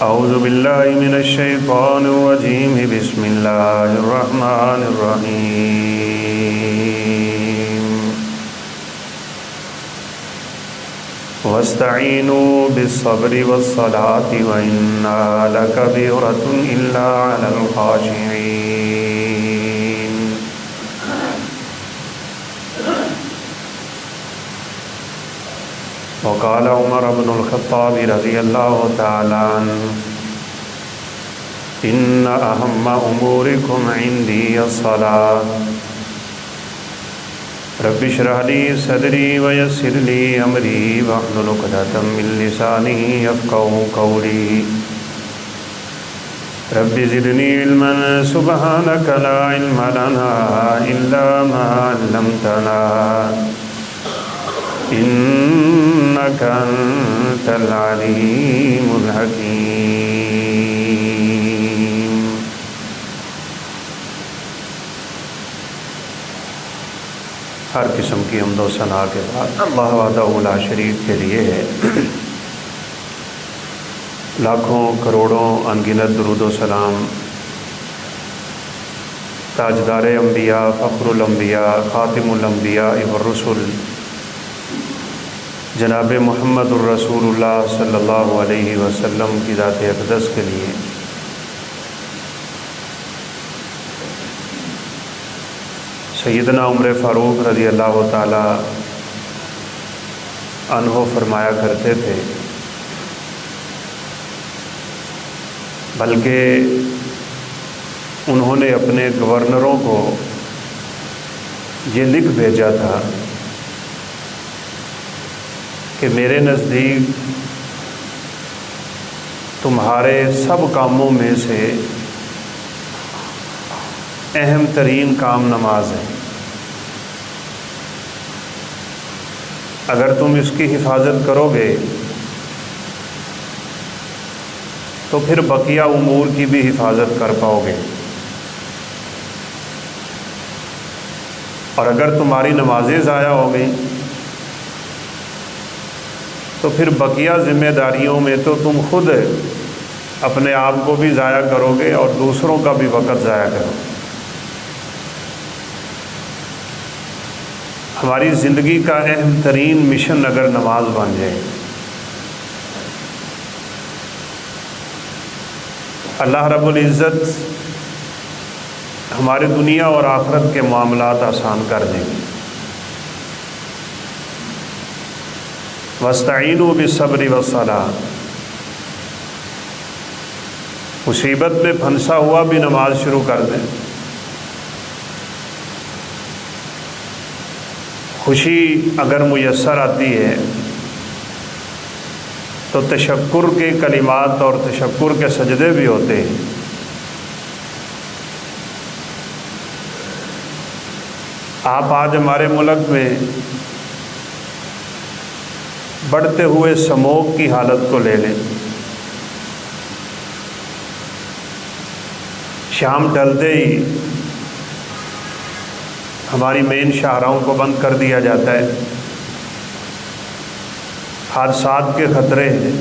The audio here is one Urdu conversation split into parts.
اعوذ باللہ من الشیطان الرجیم بسم اللہ الرحمن الرحیم واستعینوا بالصبر والصلاة وإنها لکبیرۃ الا علی الخاشعین۔ وقال عمر بن الخطاب رضی اللہ تعالی عنہ ان اہم امورکم عندی الصلاة رب اشرح لی صدری ویسر لی امری واحلل عقدۃ من لسانی یفقہوا قولی رب زدنی علما سبحانک لا علم لنا الا ما علمتنا انک انت العلیم الحکیم۔ ہر قسم کی حمد و ثنا کے بعد اللہ وحدہ لا شریک کے لیے ہے لاکھوں کروڑوں انگنت درود و سلام تاجدار انبیاء فخر الانبیاء خاتم الانبیاء والرسل جناب محمد الرسول اللہ صلی اللہ علیہ وسلم کی ذات اقدس کے لیے۔ سیدنا عمر فاروق رضی اللہ تعالی عنہ فرمایا کرتے تھے، بلکہ انہوں نے اپنے گورنروں کو یہ لکھ بھیجا تھا کہ میرے نزدیک تمہارے سب کاموں میں سے اہم ترین کام نماز ہے، اگر تم اس کی حفاظت کرو گے تو پھر بقیہ امور کی بھی حفاظت کر پاؤ گے، اور اگر تمہاری نمازیں ضائع ہو گئیں تو پھر بقیہ ذمہ داریوں میں تو تم خود اپنے آپ کو بھی ضائع کرو گے اور دوسروں کا بھی وقت ضائع کرو گے۔ ہماری زندگی کا اہم ترین مشن اگر نماز بن جائے، اللہ رب العزت ہمارے دنیا اور آخرت کے معاملات آسان کر دیں گے۔ وَاسْتَعِینُوا بِالصَّبْرِ وَالصَّلَاةِ، مصیبت میں پھنسا ہوا بھی نماز شروع کر دیں، خوشی اگر میسر آتی ہے تو تشکر کے کلمات اور تشکر کے سجدے بھی ہوتے ہیں۔ آپ آج ہمارے ملک میں بڑھتے ہوئے سموگ کی حالت کو لے لیں، شام ڈلتے ہی ہماری مین شاہراہوں کو بند کر دیا جاتا ہے، حادثات کے خطرے ہیں،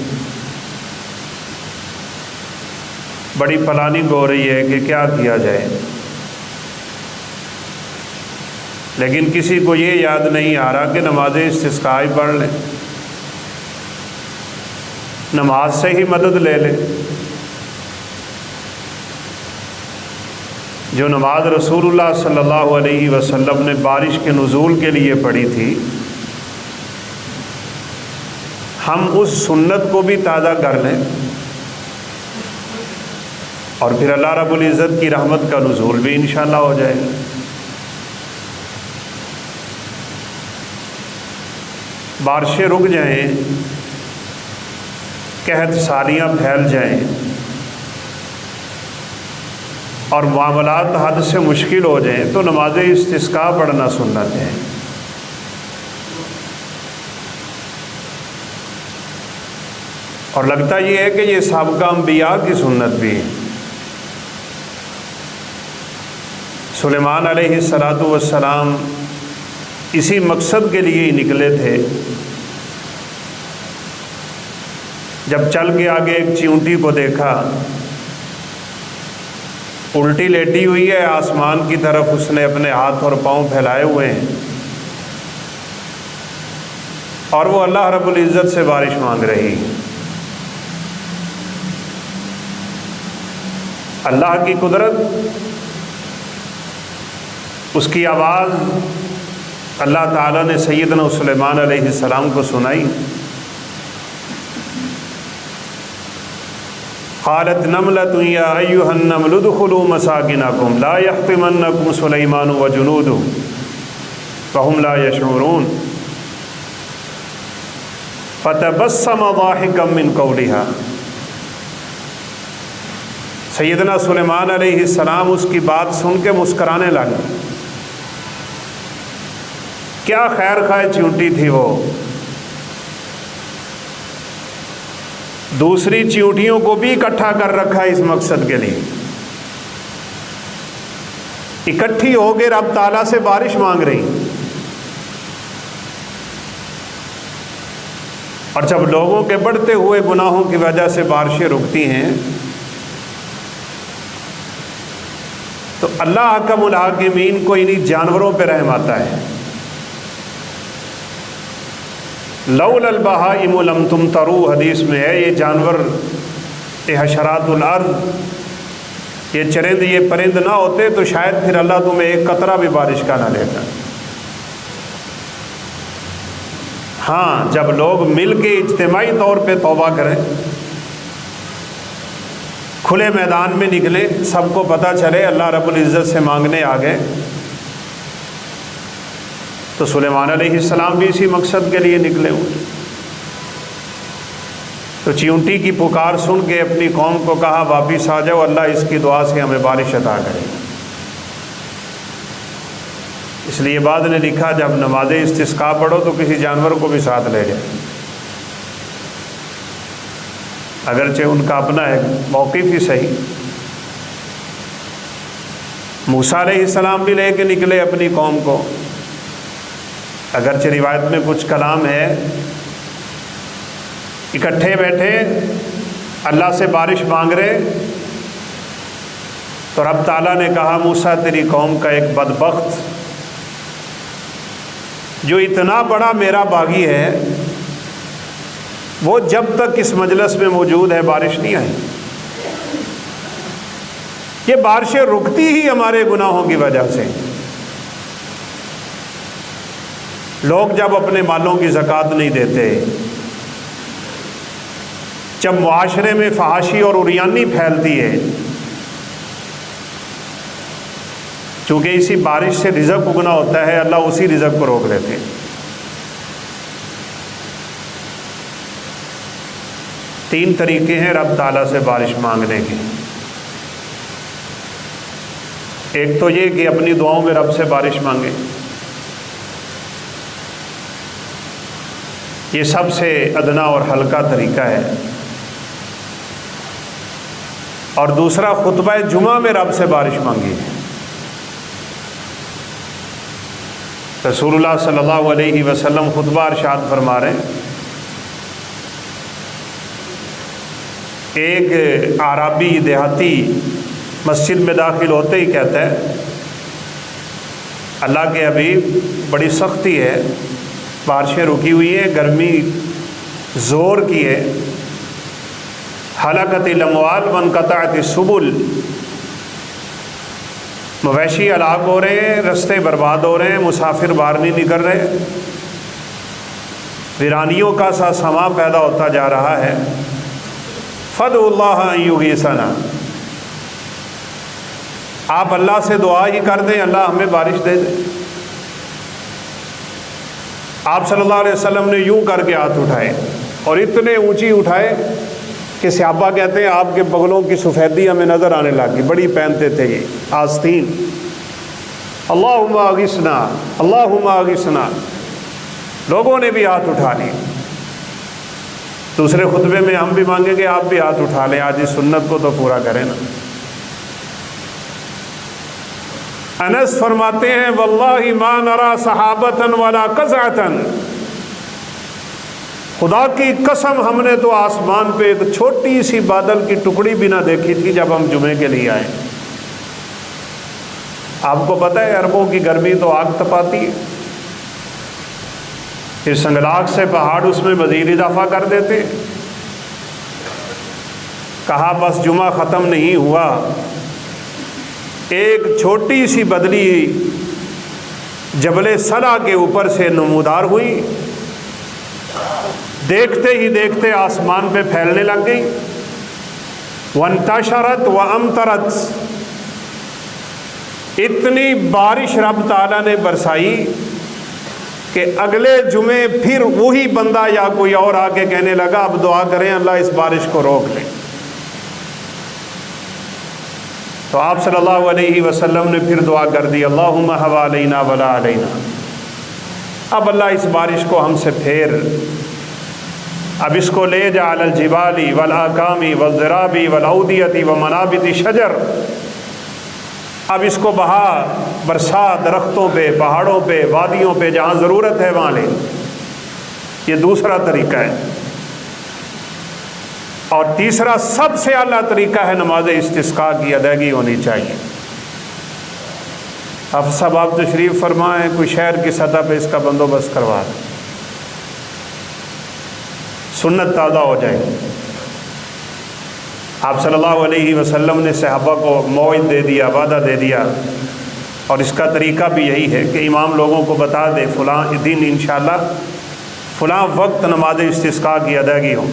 بڑی پلاننگ ہو رہی ہے کہ کیا کیا جائے، لیکن کسی کو یہ یاد نہیں آ رہا کہ نماز استسقاء پڑھ لیں، نماز سے ہی مدد لے لیں۔ جو نماز رسول اللہ صلی اللہ علیہ وسلم نے بارش کے نزول کے لیے پڑھی تھی، ہم اس سنت کو بھی تازہ کر لیں اور پھر اللہ رب العزت کی رحمت کا نزول بھی انشاءاللہ ہو جائے گا۔ بارشیں رک جائیں، قحط سالیاں پھیل جائیں اور معاملات حد سے مشکل ہو جائیں تو نماز استسقاء پڑھنا سنت ہے۔ اور لگتا یہ ہے کہ یہ سابقہ انبیاء کی سنت بھی ہے۔ سلیمان علیہ السلام اسی مقصد کے لیے ہی نکلے تھے جب چل کے آگے ایک چیونٹی کو دیکھا، الٹی لیٹی ہوئی ہے آسمان کی طرف، اس نے اپنے ہاتھ اور پاؤں پھیلائے ہوئے ہیں، اور وہ اللہ رب العزت سے بارش مانگ رہی ہے۔ اللہ کی قدرت، اس کی آواز اللہ تعالیٰ نے سیدنا سلیمان علیہ السلام کو سنائی۔ قالت نملة یا ایھا النمل ادخلوا مساکنکم لا یحطمنکم سلیمان وجنودہ وهم لا یشعرون فتبسم ضاحکا من قولها۔ سیدنا سلیمان علیہ السلام اس کی بات سن کے مسکرانے لگے۔ کیا خیر خواہ چیونٹی تھی وہ، دوسری چیونٹیوں کو بھی اکٹھا کر رکھا اس مقصد کے لیے، اکٹھی ہو کے رب تعالیٰ سے بارش مانگ رہی۔ اور جب لوگوں کے بڑھتے ہوئے گناہوں کی وجہ سے بارشیں رکتی ہیں تو اللہ حکم الحاکمین کو انہی جانوروں پہ رحم آتا ہے۔ لولا البہائم لم تمطروا، حدیث میں ہے یہ جانور، یہ حشرات الارض، یہ چرند، یہ پرند نہ ہوتے تو شاید پھر اللہ تمہیں ایک قطرہ بھی بارش کا نہ دیتا۔ ہاں، جب لوگ مل کے اجتماعی طور پہ توبہ کریں، کھلے میدان میں نکلیں، سب کو پتہ چلے اللہ رب العزت سے مانگنے آ گئے، تو سلیمان علیہ السلام بھی اسی مقصد کے لیے نکلے ہوئے۔ تو چیونٹی کی پکار سن کے اپنی قوم کو کہا واپس آ جاؤ، اللہ اس کی دعا سے ہمیں بارش عطا کرے۔ اس لیے بعد نے لکھا جب نماز استسقاء پڑھو تو کسی جانور کو بھی ساتھ لے جائے، اگرچہ ان کا اپنا ایک موقف ہی صحیح۔ موسیٰ علیہ السلام بھی لے کے نکلے اپنی قوم کو، اگرچہ روایت میں کچھ کلام ہے، اکٹھے بیٹھے اللہ سے بارش مانگ رہے، تو رب تعالیٰ نے کہا موسیٰ تیری قوم کا ایک بدبخت جو اتنا بڑا میرا باغی ہے، وہ جب تک اس مجلس میں موجود ہے بارش نہیں آئی۔ یہ بارشیں رکتی ہی ہمارے گناہوں کی وجہ سے۔ لوگ جب اپنے مالوں کی زکوٰۃ نہیں دیتے، جب معاشرے میں فحاشی اور عریانی پھیلتی ہے، چونکہ اسی بارش سے رزق اگنا ہوتا ہے، اللہ اسی رزق کو روک لیتے ہیں۔ تین طریقے ہیں رب تعالیٰ سے بارش مانگنے کے۔ ایک تو یہ کہ اپنی دعاؤں میں رب سے بارش مانگے، یہ سب سے ادنا اور ہلکا طریقہ ہے۔ اور دوسرا خطبہ جمعہ میں رب سے بارش مانگی ہے۔ رسول اللہ صلی اللہ علیہ وسلم خطبہ ارشاد فرما رہے ہیں، ایک اعرابی دیہاتی مسجد میں داخل ہوتے ہی کہتا ہے اللہ کے حبیب بڑی سختی ہے، بارشیں رکی ہوئی ہیں، گرمی زور کی ہے، ہلاکت الاموال وانقطعت السبل، مویشی ہلاک ہو رہے ہیں، رستے برباد ہو رہے ہیں، مسافر باہر نہیں نکل رہے، ویرانیوں کا سا سما پیدا ہوتا جا رہا ہے، فادعوا اللہ ان یغیثنا، آپ اللہ سے دعا ہی کر دیں اللہ ہمیں بارش دے دے۔ آپ صلی اللہ علیہ وسلم نے یوں کر کے ہاتھ اٹھائے اور اتنے اونچی اٹھائے کہ صحابہ کہتے ہیں آپ کے بغلوں کی سفیدی ہمیں نظر آنے لگی، بڑی پہنتے تھے یہ آستین، اللہم اغثنا اللہم اغثنا، لوگوں نے بھی ہاتھ اٹھا لیے۔ دوسرے خطبے میں ہم بھی مانگیں گے، آپ بھی ہاتھ اٹھا لیں، آج اس سنت کو تو پورا کریں نا۔ انس فرماتے ہیں واللہ ما نرى صحابة ولا قزعة خدا کی قسم ہم نے تو آسمان پہ ایک چھوٹی سی بادل کی ٹکڑی بھی نہ دیکھی تھی جب ہم جمعے کے لیے آئے۔ آپ کو پتہ ہے عربوں کی گرمی تو آگ تپاتی ہے، پھر سنگلاخ سے پہاڑ اس میں مزید اضافہ کر دیتے۔ کہا بس جمعہ ختم نہیں ہوا، ایک چھوٹی سی بدلی جبل صلا کے اوپر سے نمودار ہوئی، دیکھتے ہی دیکھتے آسمان پہ پھیلنے لگ گئی۔ وانتشرت وامطرت، اتنی بارش رب تعالیٰ نے برسائی کہ اگلے جمعے پھر وہی بندہ یا کوئی اور آ کے کہنے لگا اب دعا کریں اللہ اس بارش کو روک لے۔ تو آپ صلی اللہ علیہ وسلم نے پھر دعا کر دی اللہم حوالینا ولا علینا، اب اللہ اس بارش کو ہم سے پھیر، اب اس کو لے جا علی الجبال والاکام والضراب والاودیۃ ومنابت شجر، اب اس کو بہا برسا درختوں پہ، پہاڑوں پہ، وادیوں پہ، جہاں ضرورت ہے وہاں لے۔ یہ دوسرا طریقہ ہے۔ اور تیسرا سب سے اعلیٰ طریقہ ہے نماز استسقاء کی ادائیگی ہونی چاہیے۔ اب سب آپ تشریف فرمائیں، کوئی شہر کی سطح پہ اس کا بندوبست کروا دیں، سنت تازہ ہو جائے۔ آپ صلی اللہ علیہ وسلم نے صحابہ کو موعد دے دیا، وعدہ دے دیا، اور اس کا طریقہ بھی یہی ہے کہ امام لوگوں کو بتا دے فلاں دن انشاءاللہ فلاں وقت نماز استسقاء کی ادائیگی ہو،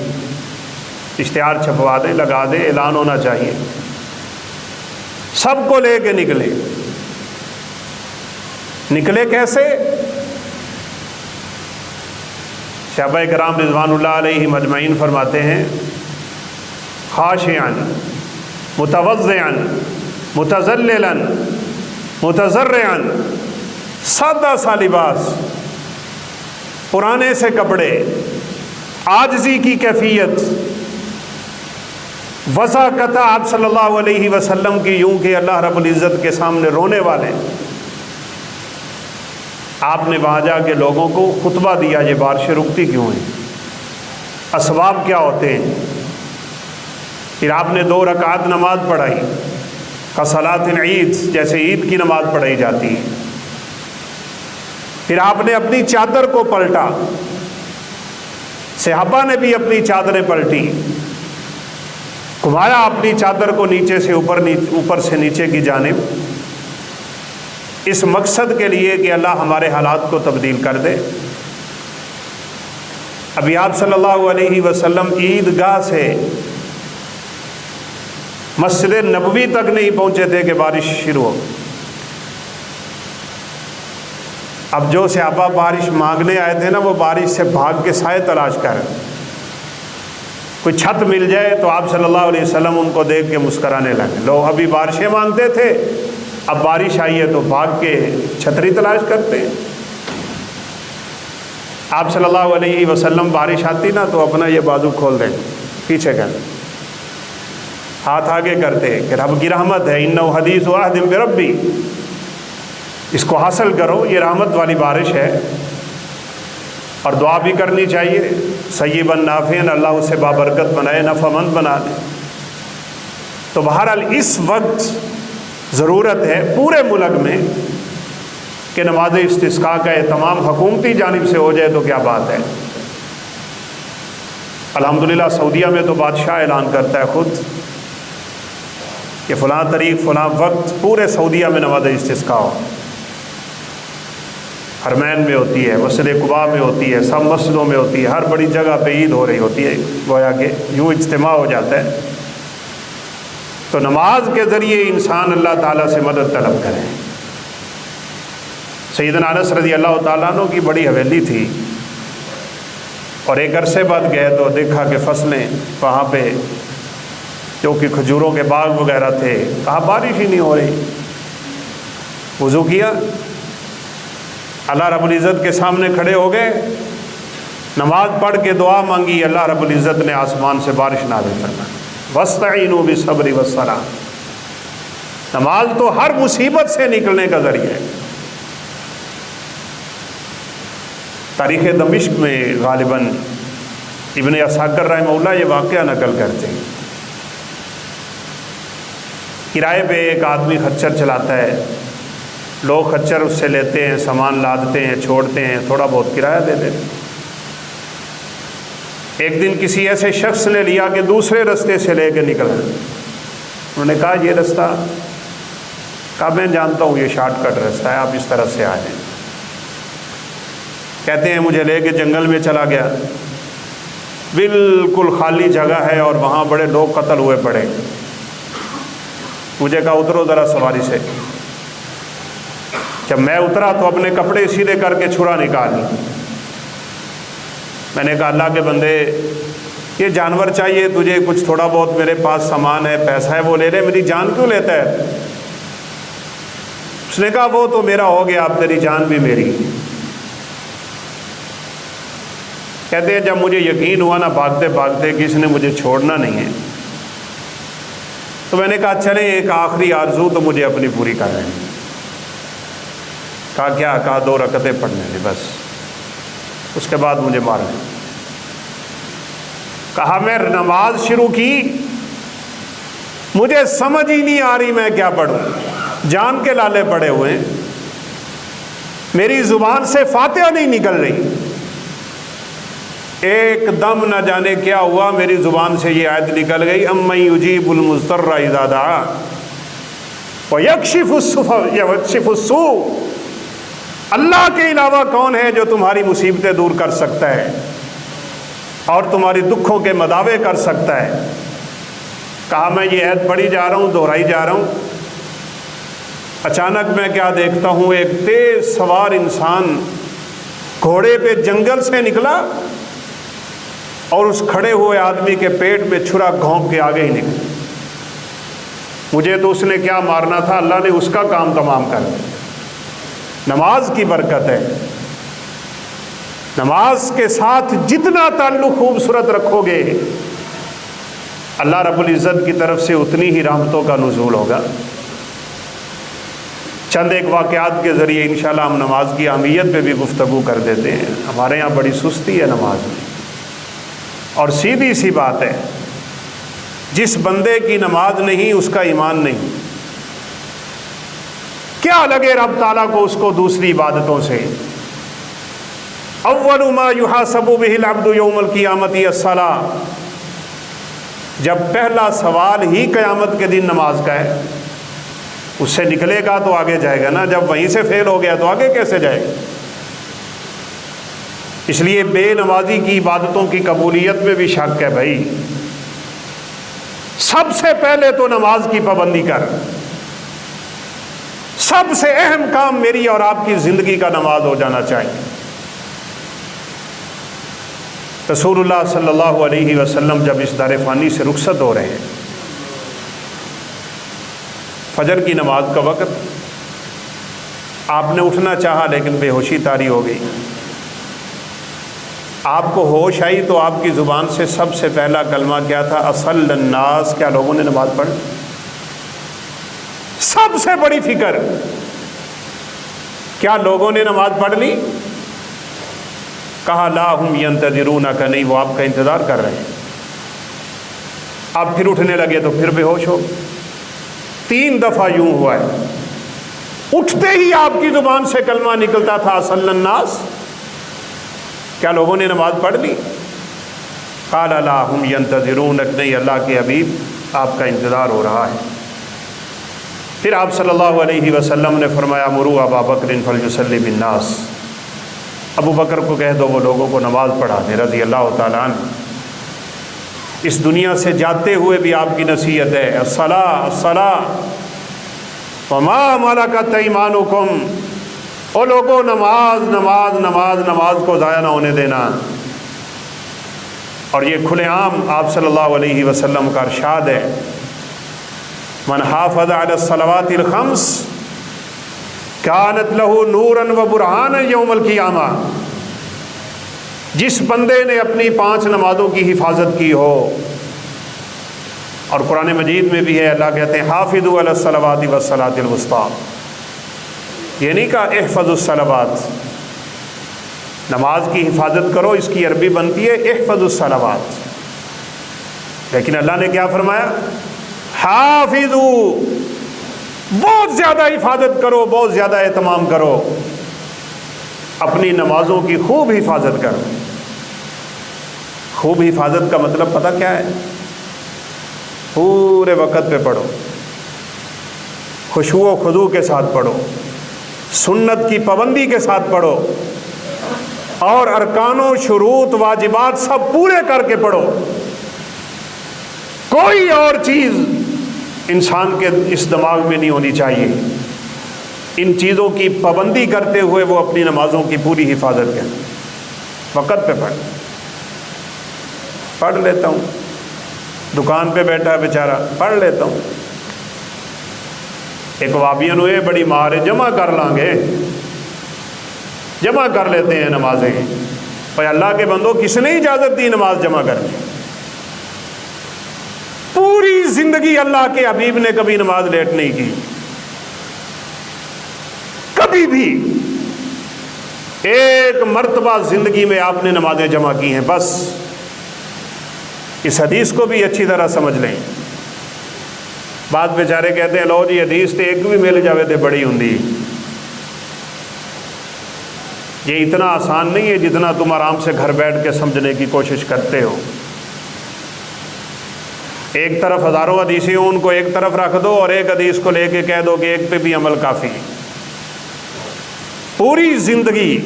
اشتہار چھپوا دے، لگا دے، اعلان ہونا چاہیے، سب کو لے کے نکلے کیسے؟ صحابہ کرام رضوان اللہ علیہ مجمعین فرماتے ہیں خاشعاً متوضعاً متذللاً متضرعاً، سادہ سا لباس، پرانے سے کپڑے، عاجزی کی کیفیت، وضاقتہ آپ صلی اللہ علیہ وسلم کی یوں کہ اللہ رب العزت کے سامنے رونے والے۔ آپ نے وہاں جا کے لوگوں کو خطبہ دیا یہ بارشیں رکتی کیوں ہیں، اسباب کیا ہوتے ہیں۔ پھر آپ نے 2 رکعت نماز پڑھائی کصلاۃ العید، جیسے عید کی نماز پڑھائی جاتی ہے۔ پھر آپ نے اپنی چادر کو پلٹا، صحابہ نے بھی اپنی چادریں پلٹی، گھمایا اپنی چادر کو نیچے سے اوپر سے نیچے کی جانب، اس مقصد کے لیے کہ اللہ ہمارے حالات کو تبدیل کر دے۔ ابھی آپ صلی اللہ علیہ وسلم عیدگاہ سے مسجد نبوی تک نہیں پہنچے تھے کہ بارش شروع ہو۔ اب جو صحابہ بارش مانگنے آئے تھے نا، وہ بارش سے بھاگ کے سائے تلاش کر، کوئی چھت مل جائے تو آپ صلی اللہ علیہ وسلم ان کو دیکھ کے مسکرانے لگے۔ لوگ ابھی بارشیں مانگتے تھے، اب بارش آئی ہے تو بھاگ کے چھتری تلاش کرتے ہیں۔ آپ صلی اللہ علیہ وسلم بارش آتی نا تو اپنا یہ بازو کھول دیں، پیچھے کر ہاتھ آگے کرتے کہ رب کی رحمت ہے، انہ حدیث عہد بربی، اس کو حاصل کرو، یہ رحمت والی بارش ہے۔ اور دعا بھی کرنی چاہیے سیبا نافعا، اللہ اسے بابرکت بنائے، نفع مند بنا دے۔ تو بہرحال اس وقت ضرورت ہے پورے ملک میں کہ نماز استسقاء کا اہتمام حکومتی جانب سے ہو جائے تو کیا بات ہے۔ الحمدللہ سعودیہ میں تو بادشاہ اعلان کرتا ہے خود کہ فلاں تاریخ فلاں وقت پورے سعودیہ میں نماز استسقاء ہو۔ حرمین میں ہوتی ہے، مسجد قباء میں ہوتی ہے، سب مسجدوں میں ہوتی ہے، ہر بڑی جگہ پہ عید ہو رہی ہوتی ہے، گویا کہ یوں اجتماع ہو جاتا ہے۔ تو نماز کے ذریعے انسان اللہ تعالیٰ سے مدد طلب کرے۔ سیدنا انس رضی اللہ تعالیٰ عنہ کی بڑی حویلی تھی، اور ایک عرصے بعد گئے تو دیکھا کہ فصلیں وہاں پہ جو کہ کھجوروں کے باغ وغیرہ تھے، کہا بارش ہی نہیں ہو رہی۔ وضو کیا، اللہ رب العزت کے سامنے کھڑے ہو گئے، نماز پڑھ کے دعا مانگی، اللہ رب العزت نے آسمان سے بارش نازل فرمائی۔ وَاسْتَعِينُوا بِالصَّبْرِ وَالصَّلَاةِ، نماز تو ہر مصیبت سے نکلنے کا ذریعہ ہے۔ تاریخ دمشق میں غالباً ابن اسحاق رحمہ اللہ یہ واقعہ نقل کرتے ہیں۔ کرائے پہ ایک آدمی خچر چلاتا ہے، لوگ خچر اس سے لیتے ہیں، سامان لادتے ہیں، چھوڑتے ہیں، تھوڑا بہت کرایہ دے دیتے ہیں۔ ایک دن کسی ایسے شخص نے لیا کہ دوسرے راستے سے لے کے نکلا، انہوں نے کہا یہ رستہ، کہا میں جانتا ہوں یہ شارٹ کٹ راستہ ہے، آپ اس طرف سے آ جائیں۔ کہتے ہیں مجھے لے کے جنگل میں چلا گیا، بالکل خالی جگہ ہے اور وہاں بڑے لوگ قتل ہوئے پڑے۔ مجھے کہا اترو ذرا سواری سے۔ جب میں اترا تو اپنے کپڑے سیدھے کر کے چھرا نکال لی۔ میں نے کہا اللہ کے بندے یہ جانور چاہیے تجھے، کچھ تھوڑا بہت میرے پاس سامان ہے، پیسہ ہے، وہ لے لے، میری جان کیوں لیتا ہے؟ اس نے کہا وہ تو میرا ہو گیا، اب تیری جان بھی میری۔ کہتے ہیں جب مجھے یقین ہوا نا بھاگتے بھاگتے کہ اس نے مجھے چھوڑنا نہیں ہے، تو میں نے کہا چلیں ایک آخری آرزو تو مجھے اپنی پوری کر رہے ہیں۔ کہا کیا؟ کہا 2 رکعتیں پڑھنے دے بس، اس کے بعد مجھے مارنا۔ کہا میں نماز شروع کی، مجھے سمجھ ہی نہیں آ رہی میں کیا پڑھوں، جان کے لالے پڑے ہوئے ہیں، میری زبان سے فاتحہ نہیں نکل رہی۔ ایک دم نہ جانے کیا ہوا، میری زبان سے یہ آیت نکل گئی، امن یجیب المضطر اذا دعا ویکشف السوء، اللہ کے علاوہ کون ہے جو تمہاری مصیبتیں دور کر سکتا ہے اور تمہاری دکھوں کے مداوع کر سکتا ہے۔ کہا میں یہ عہد پڑھی جا رہا ہوں، دہرائی جا رہا ہوں، اچانک میں کیا دیکھتا ہوں، ایک تیز سوار انسان گھوڑے پہ جنگل سے نکلا اور اس کھڑے ہوئے آدمی کے پیٹ میں چھرا گھونپ کے آگے ہی نکلا۔ مجھے تو اس نے کیا مارنا تھا، اللہ نے اس کا کام تمام کر دیا۔ نماز کی برکت ہے، نماز کے ساتھ جتنا تعلق خوبصورت رکھو گے اللہ رب العزت کی طرف سے اتنی ہی رحمتوں کا نزول ہوگا۔ چند ایک واقعات کے ذریعے انشاءاللہ ہم نماز کی اہمیت پہ بھی گفتگو کر دیتے ہیں۔ ہمارے یہاں بڑی سستی ہے نماز میں، اور سیدھی سی بات ہے، جس بندے کی نماز نہیں اس کا ایمان نہیں۔ کیا لگے رب تعالیٰ کو اس کو دوسری عبادتوں سے؟ اول ما یحاسب بہ العبد یوم القیامۃ الصلاۃ، جب پہلا سوال ہی قیامت کے دن نماز کا ہے، اس سے نکلے گا تو آگے جائے گا نا، جب وہیں سے فیل ہو گیا تو آگے کیسے جائے گا؟ اس لیے بے نمازی کی عبادتوں کی قبولیت میں بھی شک ہے بھائی۔ سب سے پہلے تو نماز کی پابندی کر، سب سے اہم کام میری اور آپ کی زندگی کا نماز ہو جانا چاہیے۔ رسول اللہ صلی اللہ علیہ وسلم جب اس دار فانی سے رخصت ہو رہے ہیں، فجر کی نماز کا وقت، آپ نے اٹھنا چاہا لیکن بے ہوشی طاری ہو گئی۔ آپ کو ہوش آئی تو آپ کی زبان سے سب سے پہلا کلمہ کیا تھا؟ اصل الناس، کیا لوگوں نے نماز پڑھ؟ سب سے بڑی فکر، کیا لوگوں نے نماز پڑھ لی؟ کہا لا ہم ینتظرونک، نہیں وہ آپ کا انتظار کر رہے ہیں۔ آپ پھر اٹھنے لگے تو پھر بے ہوش ہو۔ 3 دفعہ یوں ہوا ہے، اٹھتے ہی آپ کی زبان سے کلمہ نکلتا تھا اصل الناس، کیا لوگوں نے نماز پڑھ لی؟ قال لا ہم ینتظرونک، نہیں اللہ کے حبیب آپ کا انتظار ہو رہا ہے۔ پھر آپ صلی اللہ علیہ وسلم نے فرمایا مروا ابا بکر فلیصلی بالناس، ابو بکر کو کہہ دو وہ لوگوں کو نماز پڑھا دے رضی اللہ تعالیٰ عنہ۔ اس دنیا سے جاتے ہوئے بھی آپ کی نصیحت ہے، الصلاۃ الصلاۃ وما ملکت ایمانکم، او لوگوں نماز نماز نماز نماز کو ضائع نہ ہونے دینا۔ اور یہ کھلے عام آپ صلی اللہ علیہ وسلم کا ارشاد ہے، من حافظ علی الصلوات الخمس کانت لہ نورا و برہانا یوم القیامہ، جس بندے نے اپنی 5 نمازوں کی حفاظت کی ہو، اور قرآن مجید میں بھی ہے اللہ کہتے ہیں حافظوا علی الصلوات والصلاۃ الوسطیٰ، یہ نہیں کہا احفظوا الصلوات، نماز کی حفاظت کرو، اس کی عربی بنتی ہے احفظ الصلوات، لیکن اللہ نے کیا فرمایا؟ حافظو، بہت زیادہ حفاظت کرو، بہت زیادہ اہتمام کرو، اپنی نمازوں کی خوب حفاظت کرو۔ خوب حفاظت کا مطلب پتہ کیا ہے؟ پورے وقت پہ پڑھو، خشوع و خضوع کے ساتھ پڑھو، سنت کی پابندی کے ساتھ پڑھو، اور ارکان و شروط واجبات سب پورے کر کے پڑھو۔ کوئی اور چیز انسان کے اس دماغ میں نہیں ہونی چاہیے۔ ان چیزوں کی پابندی کرتے ہوئے وہ اپنی نمازوں کی پوری حفاظت کرے۔ وقت پہ پڑھ لیتا ہوں، دکان پہ بیٹھا ہے بیچارہ، پڑھ لیتا ہوں۔ ایک وابین ہوئے بڑی مارے، جمع کر لیں گے، جمع کر لیتے ہیں نمازیں۔ بھائی اللہ کے بندو، کس نے اجازت دی نماز جمع کرنے؟ پوری زندگی اللہ کے حبیب نے کبھی نماز لیٹ نہیں کی، کبھی بھی۔ ایک مرتبہ زندگی میں آپ نے نمازیں جمع کی ہیں، بس۔ اس حدیث کو بھی اچھی طرح سمجھ لیں۔ بعض بیچارے کہتے ہیں لو جی حدیث تے ایک بھی مل جاوے تے بڑی ہوندی۔ یہ اتنا آسان نہیں ہے جتنا تم آرام سے گھر بیٹھ کے سمجھنے کی کوشش کرتے ہو۔ ایک طرف ہزاروں حدیثیں ہوں، ان کو ایک طرف رکھ دو اور ایک حدیث کو لے کے کہہ دو کہ ایک پہ بھی عمل کافی۔ پوری زندگی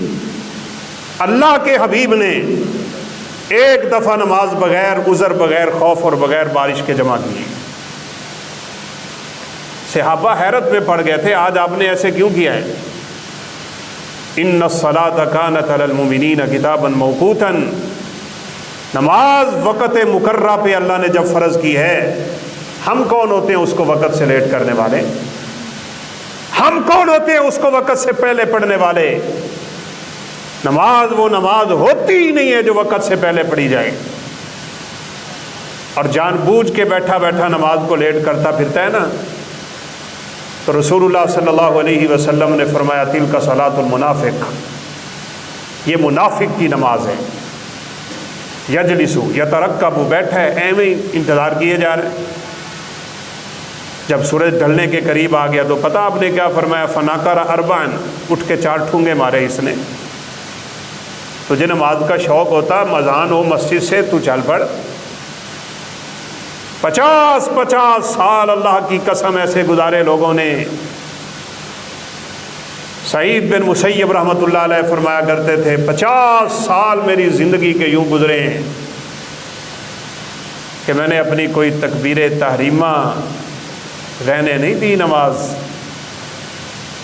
اللہ کے حبیب نے ایک دفعہ نماز بغیر عذر، بغیر خوف اور بغیر بارش کے جمع کی۔ صحابہ حیرت میں پڑ گئے تھے، آج آپ نے ایسے کیوں کیا ہے؟ ان الصلاۃ کانت علی المؤمنین کتابا موقوتا، نماز وقت مقررہ پہ اللہ نے جب فرض کی ہے، ہم کون ہوتے ہیں اس کو وقت سے لیٹ کرنے والے؟ ہم کون ہوتے ہیں اس کو وقت سے پہلے پڑھنے والے؟ نماز وہ نماز ہوتی ہی نہیں ہے جو وقت سے پہلے پڑھی جائے، اور جان بوجھ کے بیٹھا بیٹھا نماز کو لیٹ کرتا پھرتا ہے نا۔ تو رسول اللہ صلی اللہ علیہ وسلم نے فرمایا تلک صلاۃ المنافق، یہ منافق کی نماز ہے۔ یجلسو یترقب، بیٹھا ہے ایویں ہی انتظار کیے جا رہے۔ جب سورج ڈھلنے کے قریب آ گیا تو پتہ آپ نے کیا فرمایا؟ فناکر اربعن، اٹھ کے 4 ٹھونگے مارے اس نے۔ تجھے نماز کا شوق ہوتا، اذان ہو مسجد سے، تو چل پڑ۔ 50 سال اللہ کی قسم ایسے گزارے لوگوں نے۔ سعید بن مسیب رحمۃ اللہ علیہ فرمایا کرتے تھے 50 سال میری زندگی کے یوں گزرے ہیں کہ میں نے اپنی کوئی تکبیر تحریمہ رہنے نہیں دی نماز۔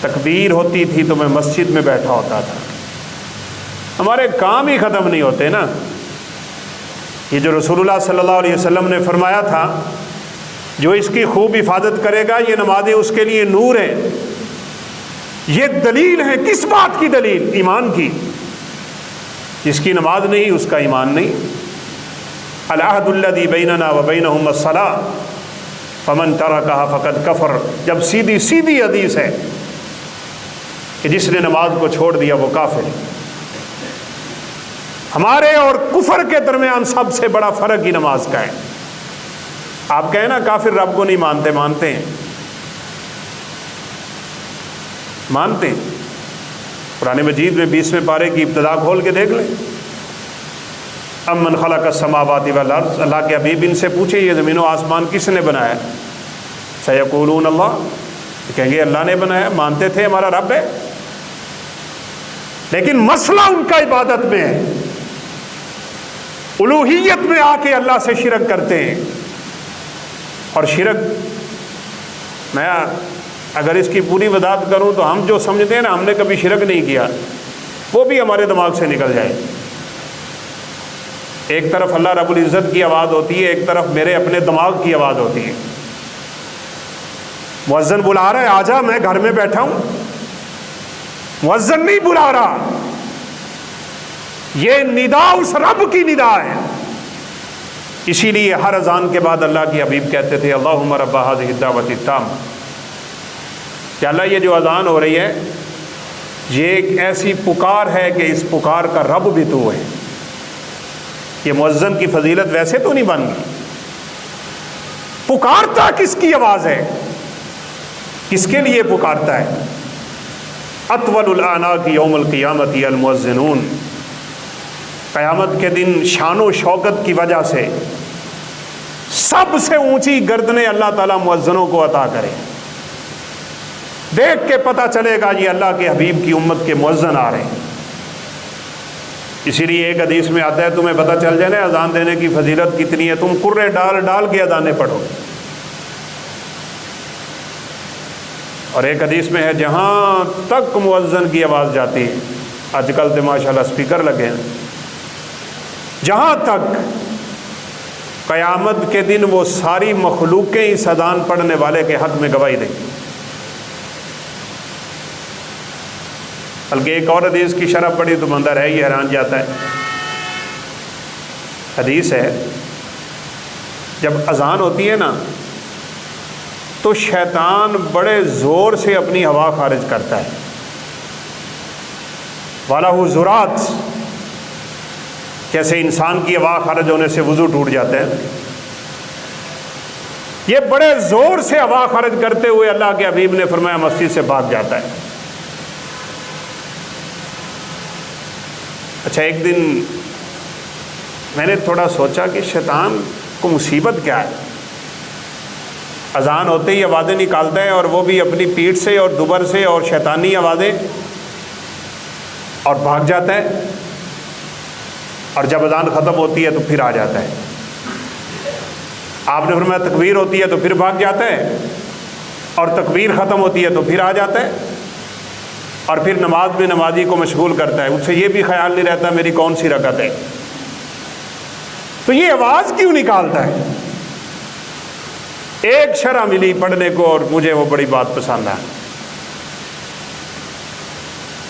تکبیر ہوتی تھی تو میں مسجد میں بیٹھا ہوتا تھا۔ ہمارے کام ہی ختم نہیں ہوتے نا۔ یہ جو رسول اللہ صلی اللہ علیہ وسلم نے فرمایا تھا جو اس کی خوب حفاظت کرے گا، یہ نمازیں اس کے لیے نور ہیں۔ یہ دلیل ہے، کس بات کی دلیل؟ ایمان کی۔ جس کی نماز نہیں اس کا ایمان نہیں۔ العہد الذی بیننا وبینہم الصلاۃ فمن ترکہا فقد کفر، جب سیدھی حدیث ہے کہ جس نے نماز کو چھوڑ دیا وہ کافر ہے۔ ہمارے اور کفر کے درمیان سب سے بڑا فرق ہی نماز کا ہے۔ آپ کہیں نا کافر رب کو نہیں مانتے، مانتے ہیں، مانتے ہیں۔ قرآن مجید میں 20ویں پارے کی ابتدا کھول کے دیکھ لیں۔ امن خلق السماوات والارض، اللہ کے حبیب ان سے پوچھے یہ زمین و آسمان کس نے بنایا؟ سیقولون اللہ، کہیں گے اللہ نے بنایا، مانتے تھے ہمارا رب ہے، لیکن مسئلہ ان کا عبادت میں ہے، الوہیت میں آ کے اللہ سے شرک کرتے ہیں۔ اور شرک، میں اگر اس کی پوری وضاحت کروں تو ہم جو سمجھتے ہیں نا ہم نے کبھی شرک نہیں کیا، وہ بھی ہمارے دماغ سے نکل جائے۔ ایک طرف اللہ رب العزت کی آواز ہوتی ہے، ایک طرف میرے اپنے دماغ کی آواز ہوتی ہے۔ مؤذن بلا رہا ہے آجا، میں گھر میں بیٹھا ہوں، مؤذن نہیں بلا رہا، یہ ندا اس رب کی ندا ہے۔ اسی لیے ہر اذان کے بعد اللہ کے حبیب کہتے تھے اللہم رب هذه الدعوۃ التامہ، کہ اللہ یہ جو اذان ہو رہی ہے یہ ایک ایسی پکار ہے کہ اس پکار کا رب بھی تو ہے۔ یہ مؤذن کی فضیلت ویسے تو نہیں بن گئی، پکارتا کس کی آواز ہے، کس کے لیے پکارتا ہے؟ اطول الاعناق یوم القیامت المؤذنون، قیامت کے دن شان و شوکت کی وجہ سے سب سے اونچی گردنیں اللہ تعالیٰ مؤذنوں کو عطا کرے۔ دیکھ کے پتہ چلے گا یہ اللہ کے حبیب کی امت کے مؤذن آ رہے ہیں۔ اسی لیے ایک حدیث میں آتا ہے تمہیں پتہ چل جائے نا اذان دینے کی فضیلت کتنی ہے، تم کرے ڈال ڈال کے اذانیں پڑھو۔ اور ایک حدیث میں ہے جہاں تک مؤذن کی آواز جاتی ہے، آج کل تو ماشاءاللہ اسپیکر لگے ہیں، جہاں تک قیامت کے دن وہ ساری مخلوقیں اس اذان پڑھنے والے کے حق میں گواہی دیں گی۔ بلکہ ایک اور حدیث کی شرح پڑھی تو بندہ رہ ہی حیران جاتا ہے۔ حدیث ہے جب اذان ہوتی ہے نا تو شیطان بڑے زور سے اپنی ہوا خارج کرتا ہے، وَلَهُ زُرَات، جیسے انسان کی ہوا خارج ہونے سے وضو ٹوٹ جاتے ہیں، یہ بڑے زور سے ہوا خارج کرتے ہوئے اللہ کے حبیب نے فرمایا مسجد سے بھاگ جاتا ہے۔ اچھا، ایک دن میں نے تھوڑا سوچا کہ شیطان کو مصیبت کیا ہے، اذان ہوتے ہی آوازیں نکالتا ہے اور وہ بھی اپنی پیٹھ سے اور دبر سے اور شیطانی آوازیں، اور بھاگ جاتا ہے، اور جب اذان ختم ہوتی ہے تو پھر آ جاتا ہے۔ آپ نے فرمایا تکبیر ہوتی ہے تو پھر بھاگ جاتا ہے، اور تکبیر ختم ہوتی ہے تو پھر آ جاتا ہے، اور پھر نماز میں نمازی کو مشغول کرتا ہے، اس سے یہ بھی خیال نہیں رہتا میری کون سی رکعت ہے۔ تو یہ آواز کیوں نکالتا ہے؟ ایک شرح ملی پڑھنے کو اور مجھے وہ بڑی بات پسند ہے۔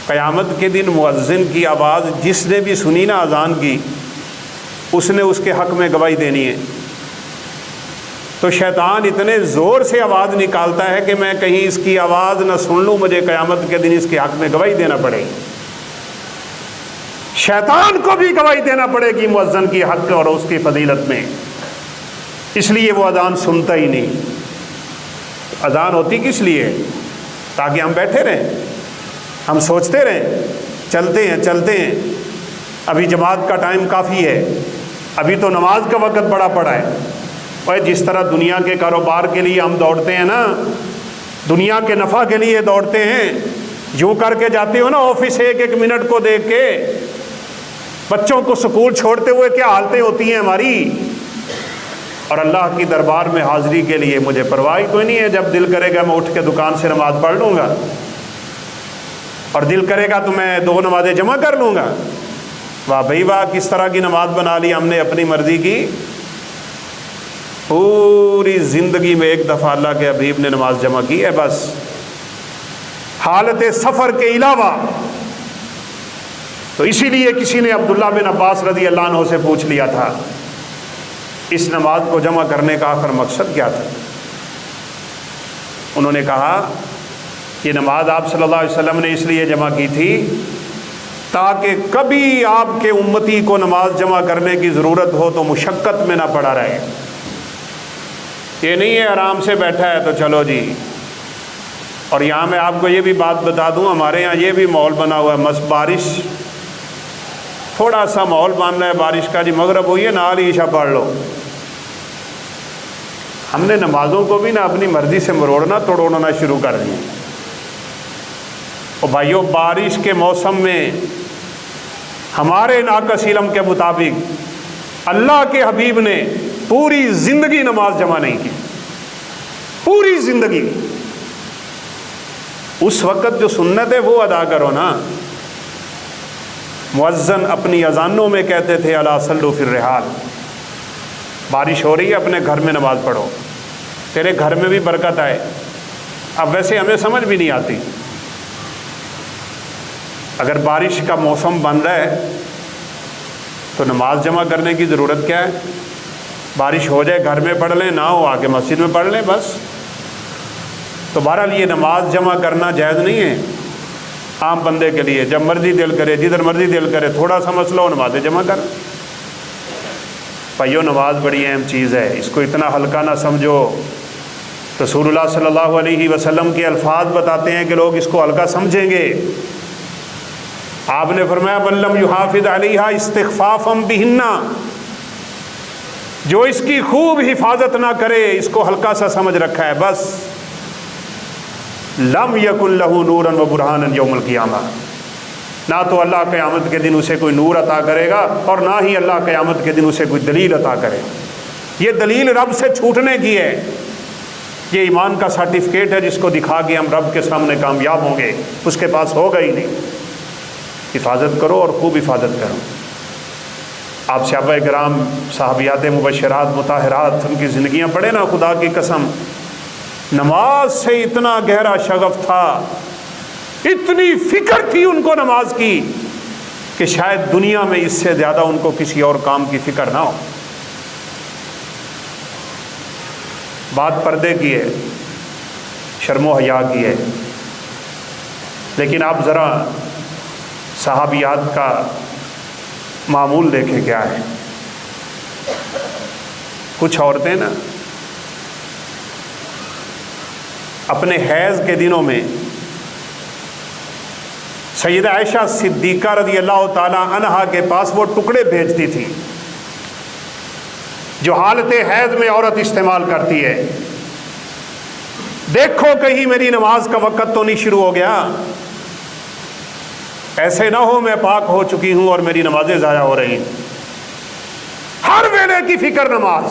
قیامت کے دن مؤذن کی آواز جس نے بھی سنی نا اذان کی، اس نے اس کے حق میں گواہی دینی ہے۔ تو شیطان اتنے زور سے آواز نکالتا ہے کہ میں کہیں اس کی آواز نہ سن لوں، مجھے قیامت کے دن اس کے حق میں گواہی دینا پڑے گی، شیطان کو بھی گواہی دینا پڑے گی مؤذن کی حق اور اس کی فضیلت میں، اس لیے وہ اذان سنتا ہی نہیں۔ اذان ہوتی کس لیے؟ تاکہ ہم بیٹھے رہیں، ہم سوچتے رہیں، چلتے ہیں، ابھی جماعت کا ٹائم کافی ہے، ابھی تو نماز کا وقت بڑا پڑا ہے۔ اور جس طرح دنیا کے کاروبار کے لیے ہم دوڑتے ہیں نا، دنیا کے نفع کے لیے دوڑتے ہیں، یوں کر کے جاتے ہو نا آفس ایک ایک منٹ کو دیکھ کے، بچوں کو سکول چھوڑتے ہوئے کیا حالتیں ہوتی ہیں ہماری، اور اللہ کی دربار میں حاضری کے لیے مجھے پرواہ کوئی نہیں ہے، جب دل کرے گا میں اٹھ کے دکان سے نماز پڑھ لوں گا، اور دل کرے گا تو میں 2 نمازیں جمع کر لوں گا۔ واہ بھائی واہ، کس طرح کی نماز بنا لی ہم نے اپنی مرضی کی۔ پوری زندگی میں ایک دفعہ اللہ کے حبیب نے نماز جمع کی ہے بس، حالت سفر کے علاوہ۔ تو اسی لیے کسی نے عبداللہ بن عباس رضی اللہ عنہ سے پوچھ لیا تھا اس نماز کو جمع کرنے کا آخر مقصد کیا تھا؟ انہوں نے کہا یہ نماز آپ صلی اللہ علیہ وسلم نے اس لیے جمع کی تھی تاکہ کبھی آپ کے امتی کو نماز جمع کرنے کی ضرورت ہو تو مشقت میں نہ پڑا رہے۔ یہ نہیں ہے آرام سے بیٹھا ہے تو چلو جی۔ اور یہاں میں آپ کو یہ بھی بات بتا دوں، ہمارے یہاں یہ بھی ماحول بنا ہوا ہے، بارش تھوڑا سا ماحول بن رہا ہے بارش کا، جی مغرب ہوئی ہے نال ہی عشاء پڑھ لو۔ ہم نے نمازوں کو بھی نہ اپنی مرضی سے مروڑنا توڑنا شروع کر دیا۔ اور بھائیوں، بارش کے موسم میں ہمارے ناقص علم کے مطابق اللہ کے حبیب نے پوری زندگی نماز جمع نہیں کی، پوری زندگی۔ اس وقت جو سنت ہے وہ ادا کرو نا۔ مؤذن اپنی اذانوں میں کہتے تھے الا صلوا فی الرحال، بارش ہو رہی ہے اپنے گھر میں نماز پڑھو، تیرے گھر میں بھی برکت آئے۔ اب ویسے ہمیں سمجھ بھی نہیں آتی، اگر بارش کا موسم بن رہا ہے تو نماز جمع کرنے کی ضرورت کیا ہے؟ بارش ہو جائے گھر میں پڑھ لیں، نہ ہو آ کے مسجد میں پڑھ لیں بس۔ تو بہرحال یہ نماز جمع کرنا جائز نہیں ہے، عام بندے کے لیے جب مرضی دل کرے، جدھر مرضی دل کرے، تھوڑا سا مسئلہ ہو نمازیں جمع کر۔ بھائیو نماز بڑی اہم چیز ہے، اس کو اتنا ہلکا نہ سمجھو۔ رسول اللہ صلی اللہ علیہ وسلم کے الفاظ بتاتے ہیں کہ لوگ اس کو ہلکا سمجھیں گے۔ آپ نے فرمایا من لم یحافظ علیہا استخفافا بہن، جو اس کی خوب حفاظت نہ کرے، اس کو ہلکا سا سمجھ رکھا ہے بس، لم یکن لہ نورا و برہانا یوم القیامہ، نہ تو اللہ قیامت کے دن اسے کوئی نور عطا کرے گا اور نہ ہی اللہ قیامت کے دن اسے کوئی دلیل عطا کرے گا۔ یہ دلیل رب سے چھوٹنے کی ہے، یہ ایمان کا سرٹیفکیٹ ہے جس کو دکھا کے ہم رب کے سامنے کامیاب ہوں گے، اس کے پاس ہوگا ہی نہیں۔ حفاظت کرو اور خوب حفاظت کرو۔ آپ صحابہ کرام، صحابیات مبشرات مطہرات، ان کی زندگیاں پڑھیں نا، خدا کی قسم نماز سے اتنا گہرا شغف تھا، اتنی فکر تھی ان کو نماز کی کہ شاید دنیا میں اس سے زیادہ ان کو کسی اور کام کی فکر نہ ہو۔ بات پردے کی ہے، شرم و حیا کی ہے، لیکن آپ ذرا صحابیات کا معمول دیکھیں کیا ہے۔ کچھ عورتیں نا اپنے حیض کے دنوں میں سیدہ عائشہ صدیقہ رضی اللہ تعالی عنہا کے پاس وہ ٹکڑے بھیجتی تھی جو حالت حیض میں عورت استعمال کرتی ہے، دیکھو کہیں میری نماز کا وقت تو نہیں شروع ہو گیا، ایسے نہ ہو میں پاک ہو چکی ہوں اور میری نمازیں ضائع ہو رہی ہیں۔ ہر ویلے کی فکر نماز۔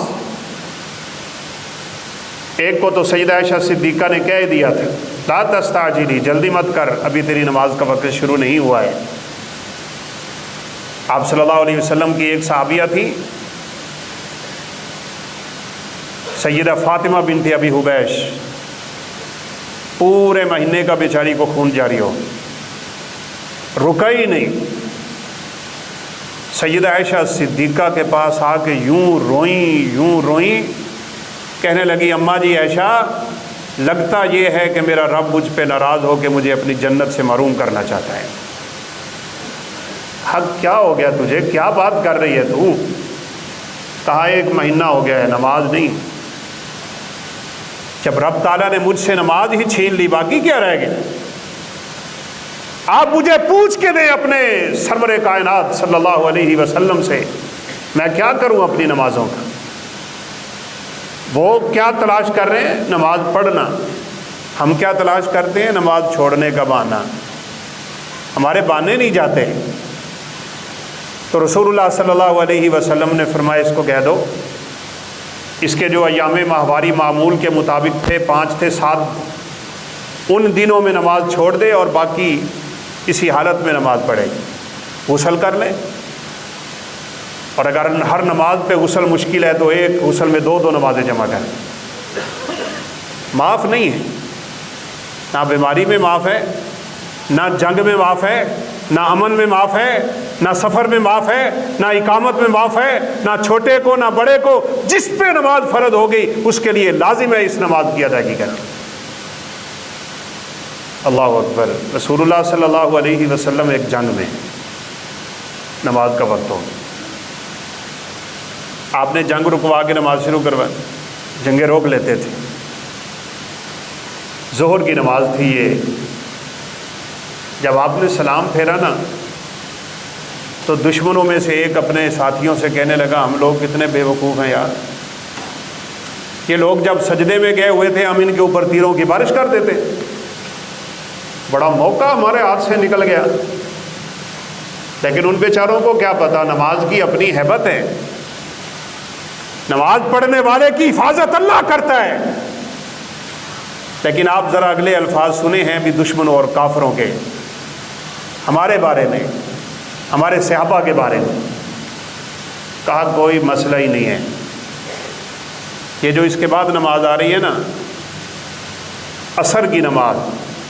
ایک کو تو سیدہ عائشہ صدیقہ نے کہہ دیا تھا لا تستعجلی، جلدی مت کر، ابھی تیری نماز کا وقت شروع نہیں ہوا ہے۔ آپ صلی اللہ علیہ وسلم کی ایک صحابیہ تھی سیدہ فاطمہ بنت ابی حبیش، پورے مہینے کا بیچاری کو خون جاری ہو، رکا ہی نہیں۔ سیدہ عائشہ صدیقہ کے پاس آ کے یوں روئیں، کہنے لگی اماں جی عائشہ، لگتا یہ ہے کہ میرا رب مجھ پہ ناراض ہو کے مجھے اپنی جنت سے محروم کرنا چاہتا ہے۔ حق کیا ہو گیا تجھے، کیا بات کر رہی ہے تو؟ کہا 1 مہینہ ہو گیا ہے نماز نہیں۔ جب رب تعالیٰ نے مجھ سے نماز ہی چھین لی، باقی کیا رہ گیا؟ آپ مجھے پوچھ کے دیں اپنے سرور کائنات صلی اللہ علیہ وسلم سے، میں کیا کروں اپنی نمازوں کا؟ وہ کیا تلاش کر رہے ہیں؟ نماز پڑھنا۔ ہم کیا تلاش کرتے ہیں؟ نماز چھوڑنے کا بہانہ۔ ہمارے بہانے نہیں جاتے۔ تو رسول اللہ صلی اللہ علیہ وسلم نے فرمایا اس کو کہہ دو، اس کے جو ایام ماہواری معمول کے مطابق تھے، 5 تھے 7، ان دنوں میں نماز چھوڑ دے اور باقی اسی حالت میں نماز پڑھے، غسل کر لیں، اور اگر ہر نماز پہ غسل مشکل ہے تو ایک غسل میں 2 نمازیں جمع کریں۔ معاف نہیں ہے، نہ بیماری میں معاف ہے، نہ جنگ میں معاف ہے، نہ امن میں معاف ہے، نہ سفر میں معاف ہے، نہ اقامت میں معاف ہے، نہ چھوٹے کو نہ بڑے کو۔ جس پہ نماز فرض ہو گئی اس کے لیے لازم ہے اس نماز کی ادائیگی کرنا۔ اللہ اکبر۔ رسول اللہ صلی اللہ علیہ وسلم ایک جنگ میں، نماز کا وقت ہو، آپ نے جنگ رکوا کے نماز شروع کروائی، جنگیں روک لیتے تھے۔ ظہر کی نماز تھی یہ، جب آپ نے سلام پھیرا نا تو دشمنوں میں سے ایک اپنے ساتھیوں سے کہنے لگا ہم لوگ کتنے بے وقوف ہیں یار، یہ لوگ جب سجدے میں گئے ہوئے تھے ہم ان کے اوپر تیروں کی بارش کر دیتے، بڑا موقع ہمارے ہاتھ سے نکل گیا۔ لیکن ان بیچاروں کو کیا پتا نماز کی اپنی ہیبت ہے، نماز پڑھنے والے کی حفاظت اللہ کرتا ہے۔ لیکن آپ ذرا اگلے الفاظ سنے ہیں بھی دشمنوں اور کافروں کے، ہمارے بارے میں، ہمارے صحابہ کے بارے میں، کہا کوئی مسئلہ ہی نہیں ہے، یہ جو اس کے بعد نماز آ رہی ہے نا، عصر کی نماز،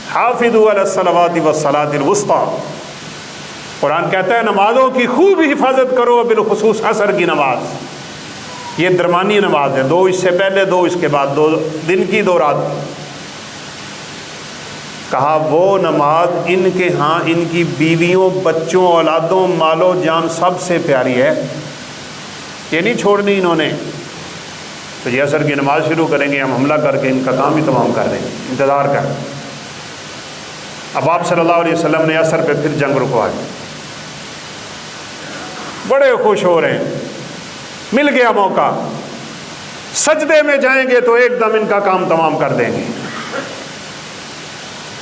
حافظوا علی الصلوات والصلاۃ الوسطی، قرآن کہتا ہے نمازوں کی خوب حفاظت کرو، بالخصوص عصر کی نماز۔ یہ درمیانی نماز ہے، 2 اس سے پہلے 2 اس کے بعد، 2 دن کی 2 رات کی۔ کہا وہ نماز ان کے ہاں ان کی بیویوں، بچوں، اولادوں، مال و جان سب سے پیاری ہے، یہ نہیں چھوڑنی انہوں نے۔ تو یہ عصر کی نماز شروع کریں گے، ہم حملہ کر کے ان کا کام ہی تمام کر دیں گے، انتظار کر۔ اب آپ صلی اللہ علیہ وسلم نے عصر پہ پھر جنگ رکوائی، بڑے خوش ہو رہے ہیں، مل گیا موقع، سجدے میں جائیں گے تو ایک دم ان کا کام تمام کر دیں گے۔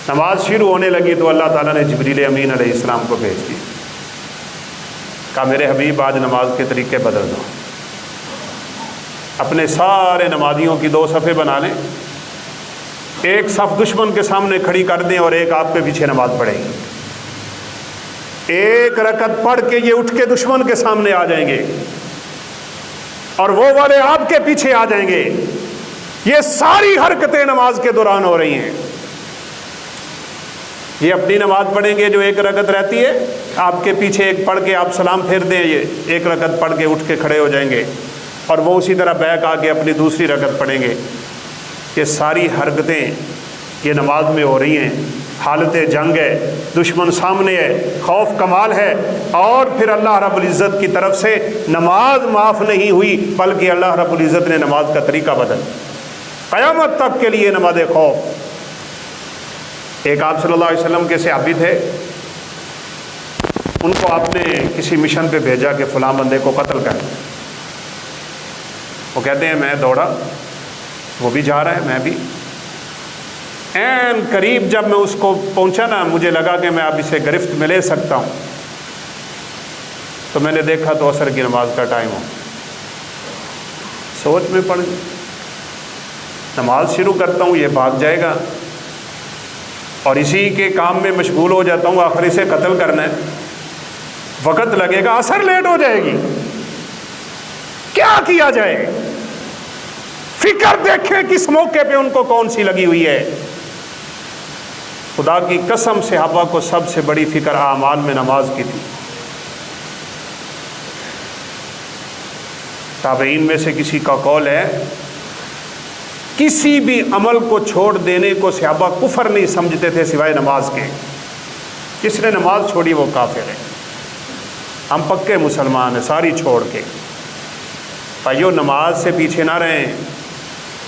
نماز شروع ہونے لگی تو اللہ تعالیٰ نے جبریل امین علیہ السلام کو بھیج دی، کہا میرے حبیب آج نماز کے طریقے بدل دو، اپنے سارے نمازیوں کی 2 صفیں بنا لیں، ایک صف دشمن کے سامنے کھڑی کر دیں اور ایک آپ کے پیچھے نماز پڑھے گی، ایک رکعت پڑھ کے یہ اٹھ کے دشمن کے سامنے آ جائیں گے اور وہ والے آپ کے پیچھے آ جائیں گے۔ یہ ساری حرکتیں نماز کے دوران ہو رہی ہیں۔ یہ اپنی نماز پڑھیں گے جو 1 رکعت رہتی ہے، آپ کے پیچھے ایک پڑھ کے آپ سلام پھیر دیں، یہ 1 رکعت پڑھ کے اٹھ کے کھڑے ہو جائیں گے اور وہ اسی طرح بیک آ کے اپنی دوسری رکعت پڑھیں گے۔ یہ ساری حرکتیں یہ نماز میں ہو رہی ہیں، حالت جنگ ہے، دشمن سامنے ہے، خوف کمال ہے، اور پھر اللہ رب العزت کی طرف سے نماز معاف نہیں ہوئی بلکہ اللہ رب العزت نے نماز کا طریقہ بدل، قیامت تک کے لیے نماز خوف۔ ایک آپ صلی اللہ علیہ وسلم کے صحابی تھے، ان کو آپ نے کسی مشن پہ بھیجا کہ فلاں بندے کو قتل کر، وہ کہتے ہیں میں دوڑا، وہ بھی جا رہا ہے میں بھی، این قریب جب میں اس کو پہنچا نا، مجھے لگا کہ میں اب اسے گرفت میں لے سکتا ہوں، تو میں نے دیکھا تو عصر کی نماز کا ٹائم ہو، سوچ میں پڑ گئی، نماز شروع کرتا ہوں یہ بھاگ جائے گا اور اسی کے کام میں مشغول ہو جاتا ہوں، آخر اسے قتل کرنا ہے، وقت لگے گا، عصر لیٹ ہو جائے گی، کیا کیا جائے؟ فکر دیکھیں کس موقع پہ ان کو کون سی لگی ہوئی ہے۔ خدا کی قسم صحابہ کو سب سے بڑی فکر اعمال میں نماز کی تھی۔ تابعین میں سے کسی کا قول ہے کسی بھی عمل کو چھوڑ دینے کو صحابہ کفر نہیں سمجھتے تھے سوائے نماز کے، جس نے نماز چھوڑی وہ کافر ہے۔ ہم پکے مسلمان ہیں ساری چھوڑ کے۔ بھائیو نماز سے پیچھے نہ رہیں،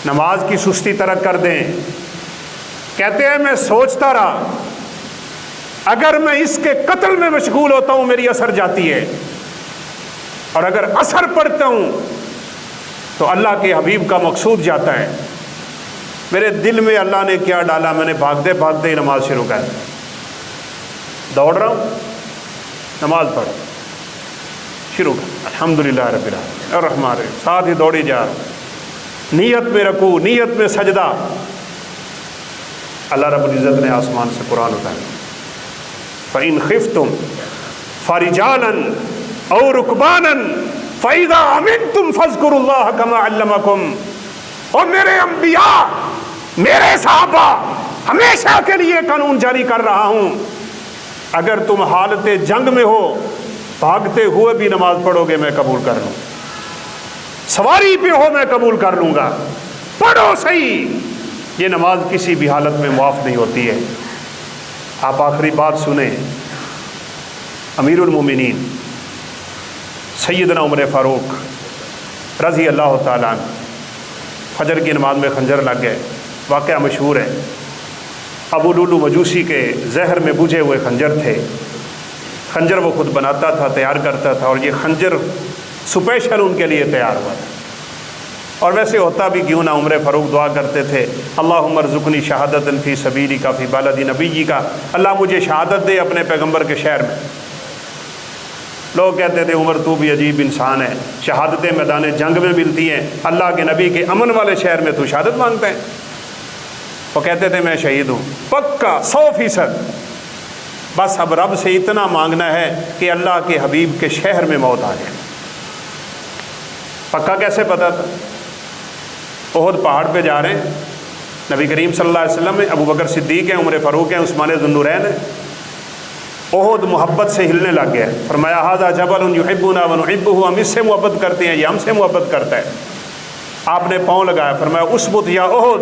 نماز کی سستی ترک کر دیں۔ کہتے ہیں میں سوچتا رہا اگر میں اس کے قتل میں مشغول ہوتا ہوں میری اثر جاتی ہے، اور اگر اثر پڑتا ہوں تو اللہ کے حبیب کا مقصود جاتا ہے۔ میرے دل میں اللہ نے کیا ڈالا، میں نے بھاگتے بھاگتے ہی نماز شروع کر دی، دوڑ رہا ہوں نماز پڑھ شروع کر، الحمدللہ رب العالمین الرحمن الرحیم، ساتھ ہی دوڑی جا رہا، نیت میں رکوع، نیت میں سجدہ۔ اللہ رب العزت نے آسمان سے قرآن اتارا، فَإِنْ خِفْتُمْ فَرِجَالًا أَوْ رُكْبَانًا فَإِذَا أَمِنْتُمْ فَاذْكُرُوا اللَّهَ كَمَا عَلَّمَكُمْ۔ اور میرے انبیاء، میرے صحابہ، ہمیشہ کے لیے قانون جاری کر رہا ہوں، اگر تم حالت جنگ میں ہو بھاگتے ہوئے بھی نماز پڑھو گے میں قبول کر لوں، سواری پہ ہو میں قبول کر لوں گا، پڑھو صحیح۔ یہ نماز کسی بھی حالت میں معاف نہیں ہوتی ہے۔ آپ آخری بات سنیں، امیر المومنین سیدنا عمر فاروق رضی اللہ تعالیٰ عنہ فجر کی نماز میں خنجر لگ گئے، واقعہ مشہور ہے۔ ابو لولو مجوسی کے زہر میں بجھے ہوئے خنجر تھے، خنجر وہ خود بناتا تھا، تیار کرتا تھا، اور یہ خنجر سپیشل ان کے لیے تیار ہوا تھا۔ اور ویسے ہوتا بھی کیوں نہ، عمر فاروق دعا کرتے تھے اللہم ارزقنی شہادۃ فی سبیلک فی بلد نبیک، اللہ مجھے شہادت دے اپنے پیغمبر کے شہر میں۔ لوگ کہتے تھے عمر تو بھی عجیب انسان ہے، شہادتیں میدان جنگ میں ملتی ہیں، اللہ کے نبی کے امن والے شہر میں تو شہادت مانگتے ہیں۔ وہ کہتے تھے میں شہید ہوں، پکا 100%، بس اب رب سے اتنا مانگنا ہے کہ اللہ کے حبیب کے شہر میں موت آ جائے۔ پکا کیسے پتا تھا؟ احد پہاڑ پہ جا رہے ہیں، نبی کریم صلی اللہ علیہ وسلم میں ابو بکر صدیق ہیں، عمر فاروق ہیں، عثمان ذو النورین ہیں۔ احد محبت سے ہلنے لگ گیا، فرمایا ھذا جبل یحبنا ونحبہ، ہم اس سے محبت کرتے ہیں، یہ ہم سے محبت کرتا ہے۔ آپ نے پاؤں لگایا، فرمایا اسبت یا احد